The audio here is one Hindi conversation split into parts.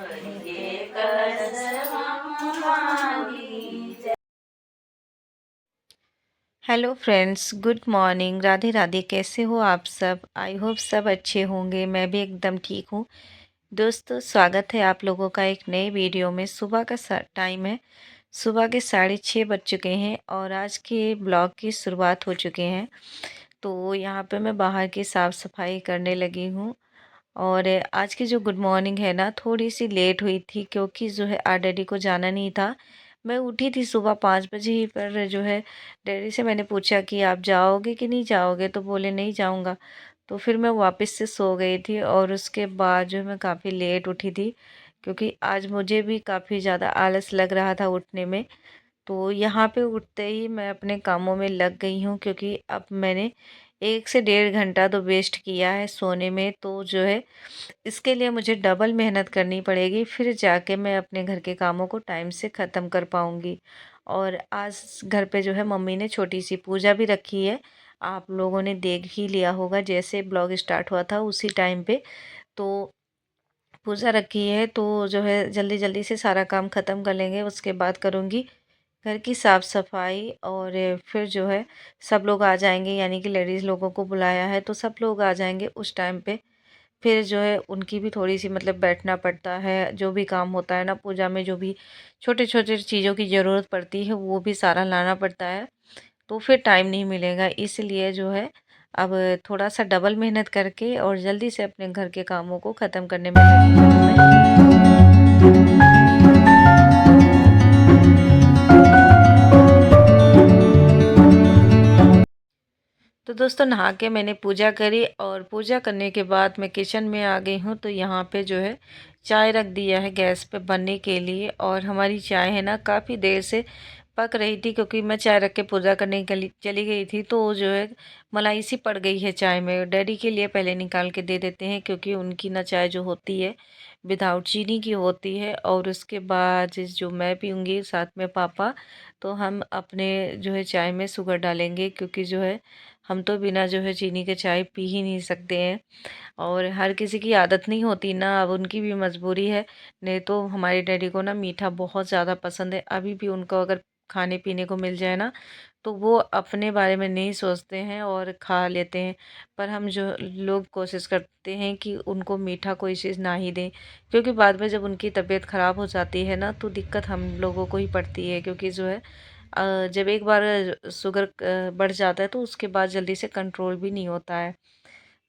ये कसम मांगी। Hello friends, good morning. Radhe Radhe. कैसे हो आप सब? आई होप सब अच्छे होंगे। मैं भी एकदम ठीक हूँ। दोस्तों, स्वागत है आप लोगों का एक नए वीडियो में। सुबह का टाइम है। सुबह के 6:30 बज चुके हैं और आज के ब्लॉग की शुरुआत हो चुके हैं। तो यहाँ पे मैं बाहर की साफ़ सफाई करने लगी हूँ। और आज की जो गुड मॉर्निंग है ना, थोड़ी सी लेट हुई थी क्योंकि जो है आज डैडी को जाना नहीं था। मैं उठी थी सुबह 5 बजे ही, पर जो है डैडी से मैंने पूछा कि आप जाओगे कि नहीं जाओगे, तो बोले नहीं जाऊंगा। तो फिर मैं वापस से सो गई थी और उसके बाद जो है मैं काफ़ी लेट उठी थी क्योंकि आज मुझे भी काफ़ी ज़्यादा आलस लग रहा था उठने में। तो यहाँ पे उठते ही मैं अपने कामों में लग गई हूँ क्योंकि अब मैंने 1 से 1.5 घंटा तो वेस्ट किया है सोने में। तो जो है इसके लिए मुझे डबल मेहनत करनी पड़ेगी, फिर जाके मैं अपने घर के कामों को टाइम से ख़त्म कर पाऊँगी। और आज घर पे जो है मम्मी ने छोटी सी पूजा भी रखी है। आप लोगों ने देख ही लिया होगा, जैसे ब्लॉग स्टार्ट हुआ था उसी टाइम पे। तो पूजा रखी है तो जो है जल्दी जल्दी से सारा काम ख़त्म कर लेंगे। उसके बाद करूँगी घर की साफ़ सफाई। और फिर जो है सब लोग आ जाएंगे, यानी कि लेडीज़ लोगों को बुलाया है तो सब लोग आ जाएंगे उस टाइम पे। फिर जो है उनकी भी थोड़ी सी मतलब बैठना पड़ता है। जो भी काम होता है ना पूजा में, जो भी छोटे छोटे चीज़ों की ज़रूरत पड़ती है वो भी सारा लाना पड़ता है। तो फिर टाइम नहीं मिलेगा, इसलिए जो है अब थोड़ा सा डबल मेहनत करके और जल्दी से अपने घर के कामों को ख़त्म करने में लगी हूँ मैं। तो दोस्तों, नहा के मैंने पूजा करी और पूजा करने के बाद मैं किचन में आ गई हूँ। तो यहाँ पे जो है चाय रख दिया है गैस पे बनने के लिए। और हमारी चाय है ना काफ़ी देर से पक रही थी क्योंकि मैं चाय रख के पूजा करने के लिए चली गई थी। तो जो है मलाई सी पड़ गई है चाय में। डैडी के लिए पहले निकाल के दे देते हैं क्योंकि उनकी ना चाय जो होती है विदाउट चीनी की होती है। और उसके बाद जो मैं पीऊँगी साथ में पापा, तो हम अपने जो है चाय में शुगर डालेंगे क्योंकि जो है हम तो बिना जो है चीनी के चाय पी ही नहीं सकते हैं। और हर किसी की आदत नहीं होती ना, अब उनकी भी मजबूरी है। नहीं तो हमारे डैडी को ना मीठा बहुत ज़्यादा पसंद है। अभी भी उनको अगर खाने पीने को मिल जाए ना तो वो अपने बारे में नहीं सोचते हैं और खा लेते हैं। पर हम जो लोग कोशिश करते हैं कि उनको मीठा कोई चीज़ ना ही दें, क्योंकि बाद में जब उनकी तबीयत ख़राब हो जाती है ना तो दिक्कत हम लोगों को ही पड़ती है। क्योंकि जो है जब एक बार शुगर बढ़ जाता है तो उसके बाद जल्दी से कंट्रोल भी नहीं होता है।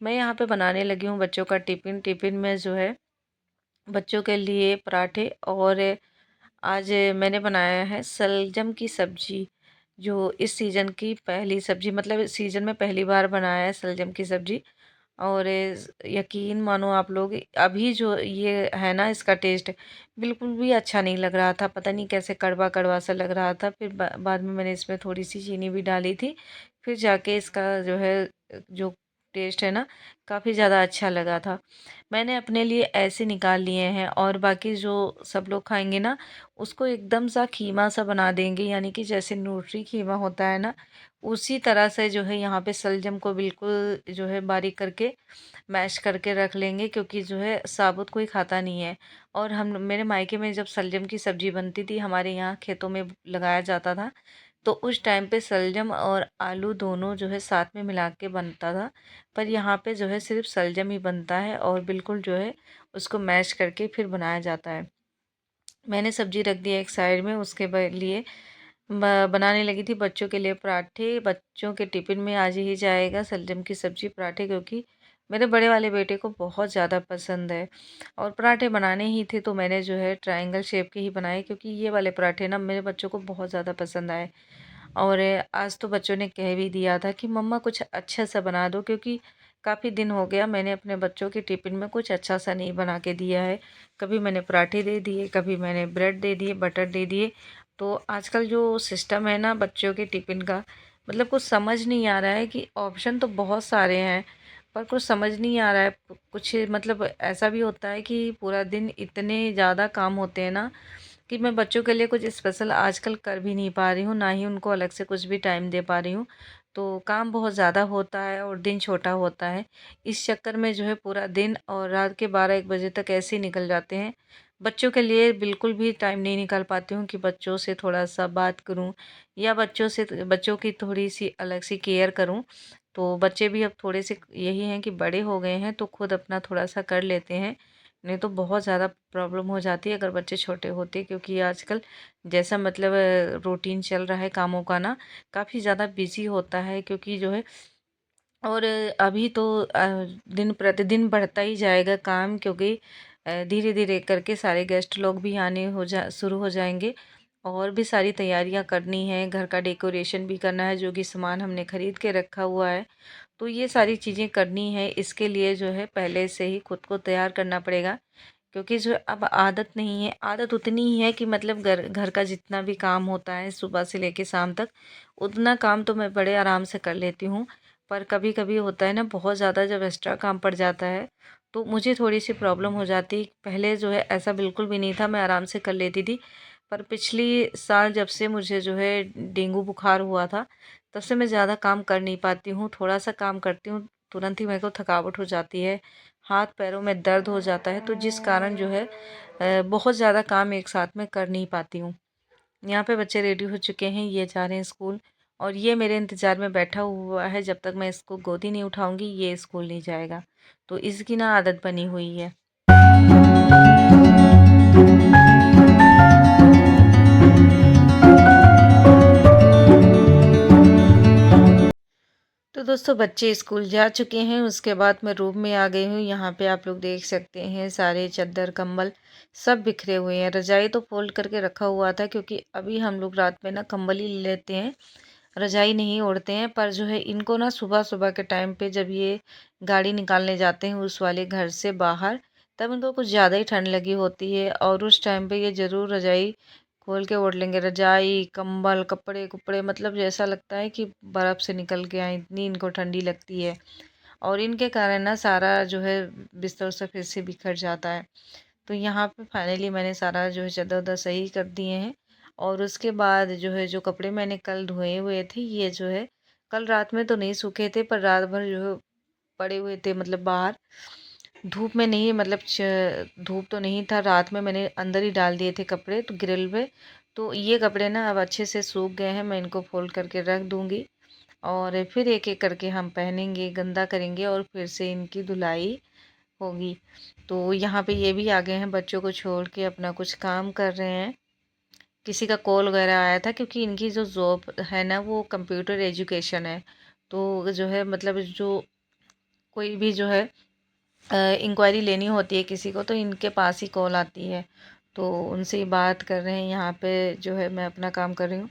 मैं यहाँ पे बनाने लगी हूँ बच्चों का टिफ़िन। टिफ़िन में जो है बच्चों के लिए पराठे। और आज मैंने बनाया है शलजम की सब्जी, जो इस सीज़न की पहली सब्जी, मतलब इस सीज़न में पहली बार बनाया है शलजम की सब्जी। और यकीन मानो आप लोग, अभी जो ये है ना इसका टेस्ट बिल्कुल भी अच्छा नहीं लग रहा था। पता नहीं कैसे कड़वा कड़वा सा लग रहा था। फिर बाद में मैंने इसमें थोड़ी सी चीनी भी डाली थी। फिर जाके इसका जो है जो टेस्ट है ना काफ़ी ज़्यादा अच्छा लगा था। मैंने अपने लिए ऐसे निकाल लिए हैं और बाकी जो सब लोग खाएंगे ना उसको एकदम सा खीमा सा बना देंगे, यानी कि जैसे न्यूट्री खीमा होता है ना उसी तरह से जो है यहाँ पे शलजम को बिल्कुल जो है बारीक करके मैश करके रख लेंगे, क्योंकि जो है साबुत कोई खाता नहीं है। और हम मेरे मायके में जब शलजम की सब्जी बनती थी, हमारे यहाँ खेतों में लगाया जाता था, तो उस टाइम पे शलजम और आलू दोनों जो है साथ में मिला के बनता था। पर यहाँ पे जो है सिर्फ शलजम ही बनता है और बिल्कुल जो है उसको मैश करके फिर बनाया जाता है। मैंने सब्जी रख दी है एक साइड में। उसके लिए बनाने लगी थी बच्चों के लिए पराठे। बच्चों के टिफ़िन में आज ही जाएगा शलजम की सब्जी पराठे, क्योंकि मेरे बड़े वाले बेटे को बहुत ज़्यादा पसंद है। और पराठे बनाने ही थे तो मैंने जो है ट्रायंगल शेप के ही बनाए, क्योंकि ये वाले पराठे ना मेरे बच्चों को बहुत ज़्यादा पसंद आए। और आज तो बच्चों ने कह भी दिया था कि मम्मा कुछ अच्छा सा बना दो, क्योंकि काफ़ी दिन हो गया मैंने अपने बच्चों के टिफ़िन में कुछ अच्छा सा नहीं बना के दिया है। कभी मैंने पराठे दे दिए, कभी मैंने ब्रेड दे दिए, बटर दे दिए। तो आजकल जो सिस्टम है ना बच्चों के टिफ़िन का, मतलब कुछ समझ नहीं आ रहा है कि ऑप्शन तो बहुत सारे हैं पर कुछ समझ नहीं आ रहा है। कुछ मतलब ऐसा भी होता है कि पूरा दिन इतने ज़्यादा काम होते हैं ना कि मैं बच्चों के लिए कुछ स्पेशल आजकल कर भी नहीं पा रही हूँ, ना ही उनको अलग से कुछ भी टाइम दे पा रही हूँ। तो काम बहुत ज़्यादा होता है और दिन छोटा होता है। इस चक्कर में जो है पूरा दिन और रात के 12-1 बजे तक ऐसे ही निकल जाते हैं। बच्चों के लिए बिल्कुल भी टाइम नहीं निकाल पाती हूँ कि बच्चों से थोड़ा-सा बात करूँ या बच्चों की थोड़ी-सी अलग सी केयर करूँ। तो बच्चे भी अब थोड़े से यही हैं कि बड़े हो गए हैं तो खुद अपना थोड़ा-सा कर लेते हैं। नहीं तो बहुत ज़्यादा प्रॉब्लम हो जाती है अगर बच्चे छोटे होते, क्योंकि आजकल जैसा मतलब रूटीन चल रहा है कामों का ना, काफ़ी ज़्यादा बिज़ी होता है, क्योंकि जो है और अभी तो दिन प्रतिदिन बढ़ता ही जाएगा काम, क्योंकि धीरे-धीरे करके सारे गेस्ट लोग भी आने हो जा शुरू हो जाएँगे और भी सारी तैयारियाँ करनी है, घर का डेकोरेशन भी करना है, जो कि सामान हमने खरीद के रखा हुआ है। तो ये सारी चीज़ें करनी है, इसके लिए जो है पहले से ही खुद को तैयार करना पड़ेगा, क्योंकि जो अब आदत नहीं है, आदत उतनी ही है कि मतलब घर घर का जितना भी काम होता है सुबह से लेके शाम तक, उतना काम तो मैं बड़े आराम से कर लेती हूँ। पर कभी-कभी होता है ना बहुत ज़्यादा, जब एक्स्ट्रा काम पड़ जाता है, तो मुझे थोड़ी-सी प्रॉब्लम हो जाती है। पहले जो है ऐसा बिल्कुल भी नहीं था, मैं आराम से कर लेती थी। पर पिछली साल जब से मुझे जो है डेंगू बुखार हुआ था, तब से मैं ज़्यादा काम कर नहीं पाती हूँ। थोड़ा-सा काम करती हूँ, तुरंत ही मेरे को थकावट हो जाती है, हाथ पैरों में दर्द हो जाता है, तो जिस कारण जो है बहुत ज़्यादा काम एक साथ में कर नहीं पाती हूँ। यहाँ पे बच्चे रेडी हो चुके हैं, ये जा रहे हैं स्कूल और ये मेरे इंतज़ार में बैठा हुआ है, जब तक मैं इसको गोदी नहीं उठाऊँगी ये स्कूल नहीं जाएगा। तो इसकी ना आदत बनी हुई है। तो दोस्तों बच्चे स्कूल जा चुके हैं, उसके बाद मैं रूम में आ गई हूँ। यहाँ पे आप लोग देख सकते हैं सारे चादर कंबल सब बिखरे हुए हैं। रजाई तो फोल्ड करके रखा हुआ था, क्योंकि अभी हम लोग रात में ना कंबल ही ले लेते हैं, रजाई नहीं ओढ़ते हैं। पर जो है इनको ना सुबह-सुबह के टाइम पे जब ये गाड़ी निकालने जाते हैं उस वाले घर से बाहर, तब इनको कुछ ज़्यादा ही ठंड लगी होती है और उस टाइम पे ये ज़रूर रजाई खोल के ओढ़ लेंगे। रजाई, कंबल, कपड़े-कुपड़े मतलब जैसा लगता है कि बर्फ़ से निकल के आए, इतनी इनको ठंडी लगती है। और इनके कारण ना सारा जो है बिस्तर-उस्तर फिर से बिखर जाता है। तो यहाँ पे फाइनली मैंने सारा जो है चादर-वादर सही कर दिए हैं और उसके बाद जो है जो कपड़े मैंने कल धोए हुए थे, ये जो है कल रात में तो नहीं सूखे थे, पर रात भर जो है पड़े हुए थे, मतलब बाहर धूप में नहीं, मतलब धूप तो नहीं था, रात में मैंने अंदर ही डाल दिए थे कपड़े तो ग्रिल पे। तो ये कपड़े ना अब अच्छे से सूख गए हैं, मैं इनको फोल्ड करके रख दूँगी और फिर एक-एक करके हम पहनेंगे, गंदा करेंगे और फिर से इनकी धुलाई होगी। तो यहाँ पे ये भी आ गए हैं, बच्चों को छोड़ के अपना कुछ काम कर रहे हैं। किसी का कॉल वगैरह आया था, क्योंकि इनकी जो जॉब है ना वो कंप्यूटर एजुकेशन है। तो जो है मतलब जो कोई भी जो है इंक्वायरी लेनी होती है किसी को, तो इनके पास ही कॉल आती है। तो उनसे ही बात कर रहे हैं, यहाँ पे जो है मैं अपना काम कर रही हूँ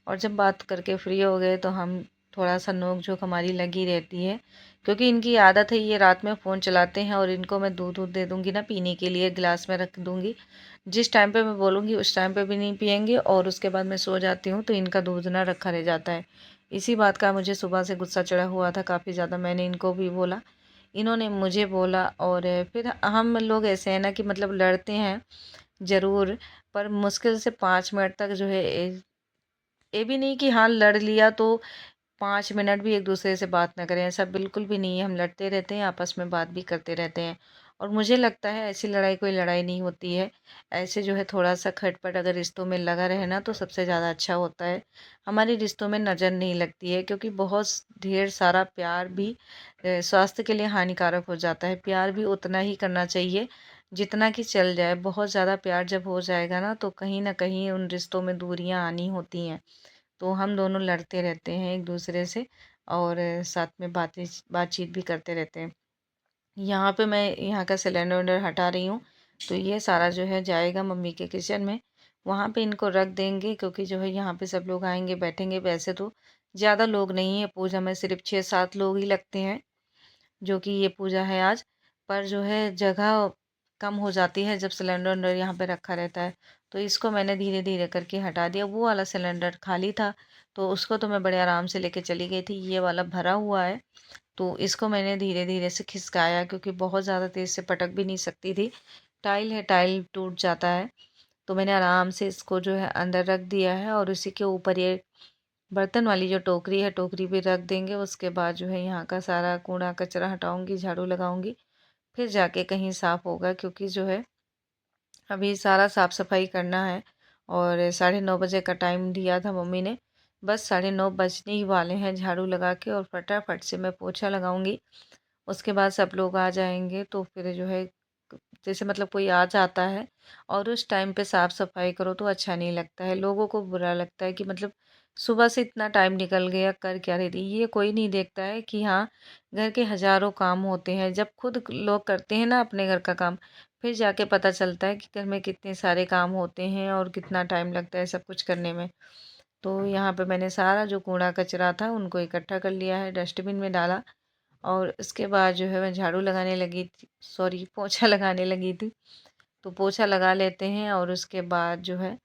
और जब बात करके फ्री हो गए तो हम थोड़ा-सा नोक-झोंक हमारी लगी रहती है। क्योंकि इनकी आदत है, ये रात में फ़ोन चलाते हैं और इनको मैं दूध-वूध दे दूँगी ना पीने के लिए, गिलास में रख दूँगी। जिस टाइम पे मैं बोलूँगी उस टाइम पे भी नहीं पिएँगे और उसके बाद मैं सो जाती हूँ तो इनका दूध ना रखा रह जाता है। इसी बात का मुझे सुबह से गुस्सा चढ़ा हुआ था काफ़ी ज़्यादा, मैंने इनको भी बोला, इन्होंने मुझे बोला और फिर हम लोग ऐसे हैं ना कि मतलब लड़ते हैं ज़रूर, पर मुश्किल से 5 मिनट तक जो है ये भी नहीं कि हाँ लड़ लिया तो 5 मिनट भी एक दूसरे से बात ना करें, ऐसा बिल्कुल भी नहीं है। हम लड़ते रहते हैं, आपस में बात भी करते रहते हैं और मुझे लगता है ऐसी लड़ाई कोई लड़ाई नहीं होती है। ऐसे जो है थोड़ा-सा खटपट अगर रिश्तों में लगा रहे ना तो सबसे ज़्यादा अच्छा होता है। हमारे रिश्तों में नज़र नहीं लगती है, क्योंकि बहुत ढेर सारा प्यार भी स्वास्थ्य के लिए हानिकारक हो जाता है। प्यार भी उतना ही करना चाहिए जितना कि चल जाए। बहुत ज़्यादा प्यार जब हो जाएगा ना तो कहीं न कहीं उन रिश्तों में दूरियाँ आनी होती हैं। तो हम दोनों लड़ते रहते हैं एक दूसरे से और साथ में बातचीत भी करते रहते हैं। यहाँ पे मैं यहाँ का सिलेंडर विलेंडर हटा रही हूँ, तो ये सारा जो है जाएगा मम्मी के किचन में। वहाँ पे इनको रख देंगे, क्योंकि जो है यहाँ पे सब लोग आएँगे बैठेंगे। वैसे तो ज़्यादा लोग नहीं है, पूजा में सिर्फ़ 6-7 लोग ही लगते हैं, जो कि ये पूजा है आज। पर जो है जगह कम हो जाती है जब सिलेंडर विलेंडर यहाँ पे रखा रहता है। तो इसको मैंने धीरे-धीरे करके हटा दिया। वो वाला सिलेंडर खाली था, तो उसको तो मैं बड़े आराम से लेके चली गई थी। ये वाला भरा हुआ है, तो इसको मैंने धीरे-धीरे से खिसकाया, क्योंकि बहुत ज़्यादा तेज़ से पटक भी नहीं सकती थी। टाइल है, टाइल टूट जाता है। तो मैंने आराम से इसको जो है अंदर रख दिया है और उसी के ऊपर ये बर्तन वाली जो टोकरी है, टोकरी भी रख देंगे। उसके बाद जो है यहाँ का सारा कूड़ा कचरा हटाऊँगी, झाड़ू लगाऊँगी, फिर जाके कहीं साफ़ होगा, क्योंकि जो है अभी सारा साफ़ सफाई करना है। और 9:30 बजे का टाइम दिया था मम्मी ने, बस 9:30 बजने ही वाले हैं झाड़ू लगा के, और फटाफट से मैं पोछा लगाऊंगी। उसके बाद सब लोग आ जाएंगे, तो फिर जो है जैसे मतलब कोई आ जाता है और उस टाइम पे साफ़ सफाई करो तो अच्छा नहीं लगता है, लोगों को बुरा लगता है कि मतलब सुबह से इतना टाइम निकल गया, कर क्या रही थी। ये कोई नहीं देखता है कि हाँ, घर के हज़ारों काम होते हैं। जब खुद लोग करते हैं ना अपने घर का काम, फिर जाके पता चलता है कि घर में कितने सारे काम होते हैं और कितना टाइम लगता है सब कुछ करने में। तो यहाँ पे मैंने सारा जो कूड़ा कचरा था उनको इकट्ठा कर लिया है, डस्टबिन में डाला, और उसके बाद जो है मैं झाड़ू लगाने लगी थी, सॉरी पोछा लगाने लगी थी। तो पोछा लगा लेते हैं और उसके बाद जो है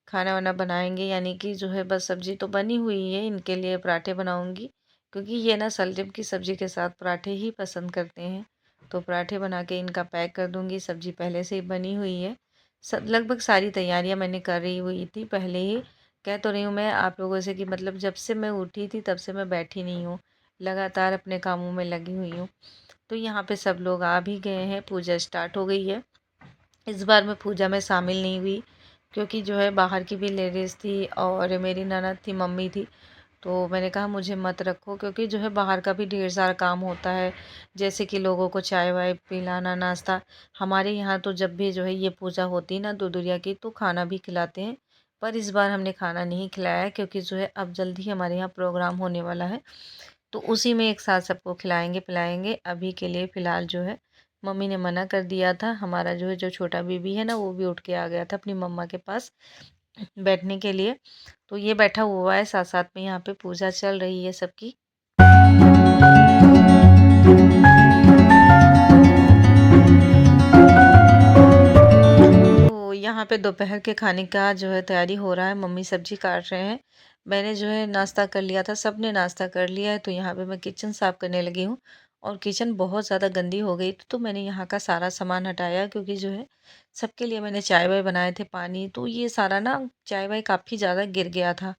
खाना वाना बनाएंगे, यानी कि जो है बस सब्जी तो बनी हुई है, इनके लिए पराठे बनाऊंगी, क्योंकि ये ना सलजम की सब्ज़ी के साथ पराठे ही पसंद करते हैं। तो पराठे बना के इनका पैक कर दूंगी, सब्ज़ी पहले से ही बनी हुई है। सब लगभग सारी तैयारियां मैंने कर रही हुई थी पहले ही। कह तो रही हूँ मैं आप लोगों से कि मतलब जब से मैं उठी थी तब से मैं बैठी नहीं हूँ, लगातार अपने कामों में लगी हुई हूँ। तो यहाँ पे सब लोग आ भी गए हैं, पूजा स्टार्ट हो गई है। इस बार मैं पूजा में शामिल नहीं हुई, क्योंकि जो है बाहर की भी लेडीज़ थी और मेरी ननद थी, मम्मी थी। तो मैंने कहा मुझे मत रखो, क्योंकि जो है बाहर का भी ढेर सारा काम होता है, जैसे कि लोगों को चाय वाय पिलाना, नाश्ता। हमारे यहाँ तो जब भी जो है ये पूजा होती है ना दुर्गा की, तो खाना भी खिलाते हैं। पर इस बार हमने खाना नहीं खिलाया, क्योंकि जो है अब जल्दी ही हमारे यहाँ प्रोग्राम होने वाला है, तो उसी में एक साथ सबको खिलाएंगे पिलाएंगे। अभी के लिए फ़िलहाल जो है मम्मी ने मना कर दिया था। हमारा जो है जो छोटा बेबी है ना, वो भी उठ के आ गया था अपनी मम्मा के पास बैठने के लिए। तो ये बैठा हुआ है, साथ साथ में यहाँ पे पूजा चल रही है सबकी। तो यहाँ पे दोपहर के खाने का जो है तैयारी हो रहा है, मम्मी सब्जी काट रहे हैं। मैंने जो है नाश्ता कर लिया था, सबने नाश्ता कर लिया है, तो यहाँ पे मैं किचन साफ़ करने लगी हूँ। और किचन बहुत ज़्यादा गंदी हो गई थी, तो मैंने यहाँ का सारा सामान हटाया, क्योंकि जो है सबके लिए मैंने चाय वाय बनाए थे, पानी, तो ये सारा ना चाय वाय काफ़ी ज़्यादा गिर गया था।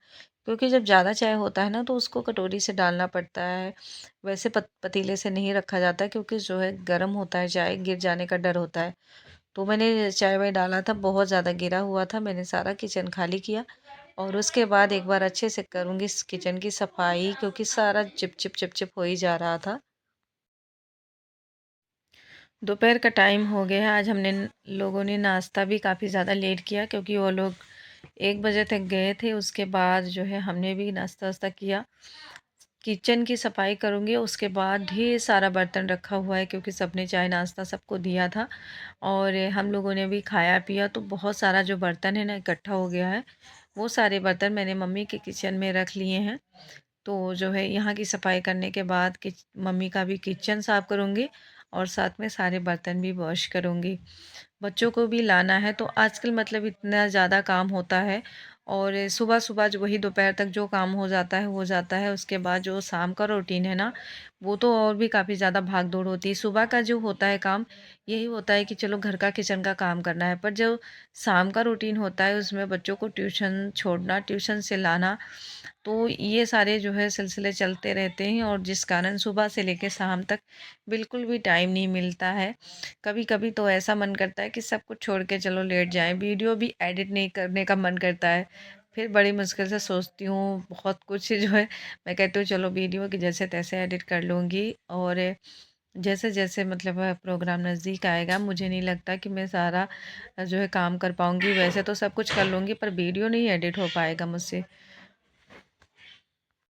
क्योंकि जब ज़्यादा चाय होता है ना तो उसको कटोरी से डालना पड़ता है, वैसे पतीले से नहीं रखा जाता, क्योंकि जो है गर्म होता है, चाय गिर जाने का डर होता है। तो मैंने चाय वाय डाला था, बहुत ज़्यादा गिरा हुआ था, मैंने सारा किचन खाली किया। और उसके बाद एक बार अच्छे से करूँगी इस किचन की सफाई, क्योंकि सारा चिपचिप चिपचिप हो ही जा रहा था। दोपहर का टाइम हो गया है। आज हमने लोगों ने नाश्ता भी काफ़ी ज़्यादा लेट किया, क्योंकि वो लोग 1 बजे तक गए थे। उसके बाद जो है हमने भी नाश्ता वास्ता किया। किचन की सफाई करूँगी, उसके बाद ढेर सारा बर्तन रखा हुआ है, क्योंकि सबने चाय नाश्ता सबको दिया था और हम लोगों ने भी खाया पिया, तो बहुत सारा जो बर्तन है ना इकट्ठा हो गया है। वो सारे बर्तन मैंने मम्मी के किचन में रख लिए हैं। तो जो है यहाँ की सफाई करने के बाद मम्मी का भी किचन साफ़ करूँगी, और साथ में सारे बर्तन भी वॉश करूँगी। बच्चों को भी लाना है, तो आजकल मतलब इतना ज़्यादा काम होता है, और सुबह-सुबह जो वही दोपहर तक जो काम हो जाता है, हो जाता है। उसके बाद जो शाम का रूटीन है ना, वो तो और भी काफ़ी ज़्यादा भाग-दौड़ होती है। सुबह का जो होता है काम, यही होता है कि चलो घर का किचन का काम करना है, पर जो शाम का रूटीन होता है उसमें बच्चों को ट्यूशन छोड़ना, ट्यूशन से लाना, तो ये सारे जो है सिलसिले चलते रहते हैं, और जिस कारण सुबह से लेकर शाम तक बिल्कुल भी टाइम नहीं मिलता है। कभी-कभी तो ऐसा मन करता है कि सब कुछ छोड़ के चलो लेट जाएँ, वीडियो भी एडिट नहीं करने का मन करता है। फिर बड़ी मुश्किल से सोचती हूँ, बहुत कुछ जो है मैं कहती हूँ चलो वीडियो की जैसे-तैसे एडिट कर लूँगी, और जैसे-जैसे मतलब प्रोग्राम नज़दीक आएगा, मुझे नहीं लगता कि मैं सारा जो है काम कर पाऊँगी। वैसे तो सब कुछ कर लूँगी, पर वीडियो नहीं एडिट हो पाएगा मुझसे।